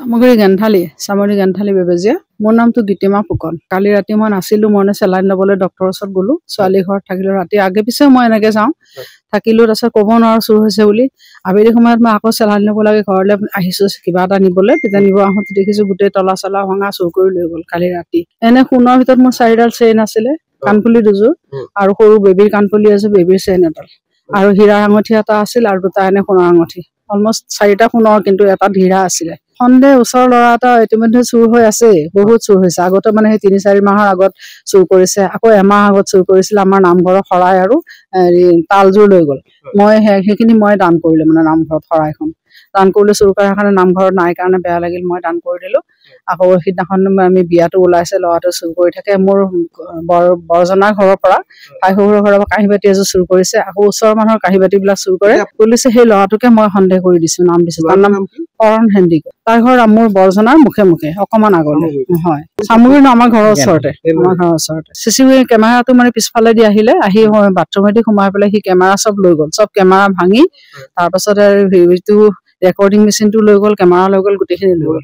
সামগ্ৰী গেন্থালি বেবেজিয়া মোৰ নামটো গীতিমা ফুকন কালি ৰাতি মই নাছিলো মই চেলাইন ল'বলৈ ডক্টৰৰ ওচৰত গলো ছোৱালী ঘৰত থাকিলো ৰাতি আগে পিছে মই এনেকৈ যাওঁ থাকিলো তাৰপিছত ক'ব নোৱাৰো চুৰ হৈছে বুলি আবেলি সময়ত মই আকৌ চেলাইন ল'ব লাগে ঘৰলৈ আহিছো কিবা এটা নিবলৈ তেতিয়া নিব আহোঁতে দেখিছো গোটেই তলা চলা ভঙা চুৰ কৰি লৈ গ'ল কালি ৰাতি এনে সোণৰ ভিতৰত মোৰ 4ডাল চেইন আছিলে কাণফুলি দুযোৰ আৰু সৰু বেবীৰ কাণফুলি আছে বেবীৰ চেইন এডাল আৰু হীৰা আঙঠি এটা আছিল আৰু দুটা এনে সোণৰ আঙঠি অলমষ্ট 4টা সোণৰ কিন্তু এটা হীৰা আছিলে সন্দেহ ওচৰৰ ল'ৰা এটা ইতিমধ্যে চুৰ হৈ আছে বহুত চুৰ হৈছে আগতে মানে সেই 3-4 মাহৰ আগত চুৰ কৰিছে আকৌ এমাহ আগত চুৰ কৰিছিল আমাৰ নামঘৰৰ শৰাই আৰু তালযোৰ লৈ গ'ল মই সেইখিনি মই দান কৰিলো মানে নামঘৰত শৰাইখন দান কৰিলো চুৰ কৰাৰ কাৰণে নামঘৰত নাই কাৰণে বেয়া লাগিল মই দান কৰি দিলো আকৌ সিদিনাখন আমি বিয়াটো ওলাইছে ল'ৰাটো চুৰ কৰি থাকে মোৰ বৰজনাৰ ঘৰৰ পৰা ভাই শহুৰৰ ঘৰৰ পৰা কাঁহী বাতি এযোৰ চুৰ কৰিছে আকৌ ওচৰৰ মানুহৰ কাঁহী বাতিবিলাক চুৰ কৰে পুলিচে সেই ল'ৰাটোকে মই সন্দেহ কৰি দিছো নাম দিছো তাৰ নাম কৰণ হেণ্ডিক তাৰ ঘৰ মোৰ বৰজনাৰ মুখে অকমান আগলৈ হয় সামগ্ৰী আমাৰ ঘৰৰ ওচৰতে চিচিটিভি কেমেৰাটো মানে পিছফালে দি আহিলে আহি বাথৰুমেদি সোমাই পেলাই সি কেমেৰা চব লৈ গ'ল চব কেমেৰা ভাঙি তাৰপাছত ভিডিঅ'টো ৰেকৰ্ডিং মেচিনটো লৈ গ'ল কেমেৰা লৈ গ'ল গোটেইখিনি লৈ গ'ল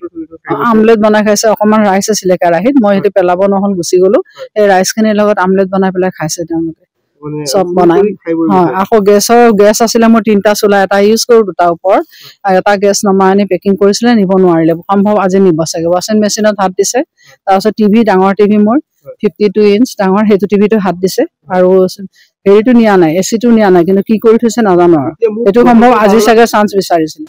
আমলেট বনাই খাইছে অকমান ৰাইচ আছিলে কেৰাহীত মই সেইটো পেলাব নহ'ল গুচি গ'লো এই ৰাইচখিনিৰ লগত আমলেট বনাই পেলাই খাইছে তেওঁলোকে চব বনাই হয় আকৌ গেছ আছিলে মোৰ 3টা চুলা এটা ইউজ কৰো 2টা ওপৰত আৰু এটা গেছ নমাই আনি পেকিং কৰিছিলে নিব নোৱাৰিলে সম্ভৱ আজি নিব চাগে ৱাশ্বিং মেচিনত হাত দিছে তাৰপিছত টিভি ডাঙৰ টিভি মোৰ 52 ইঞ্চ ডাঙৰ সেইটো টিভিটো হাত দিছে আৰু হেৰিটো নিয়া নাই এচিটো নিয়া নাই কিন্তু কি কৰি থৈছে নাজানো আৰু এইটো সম্ভৱ আজি চাগে চান্স বিচাৰিছিল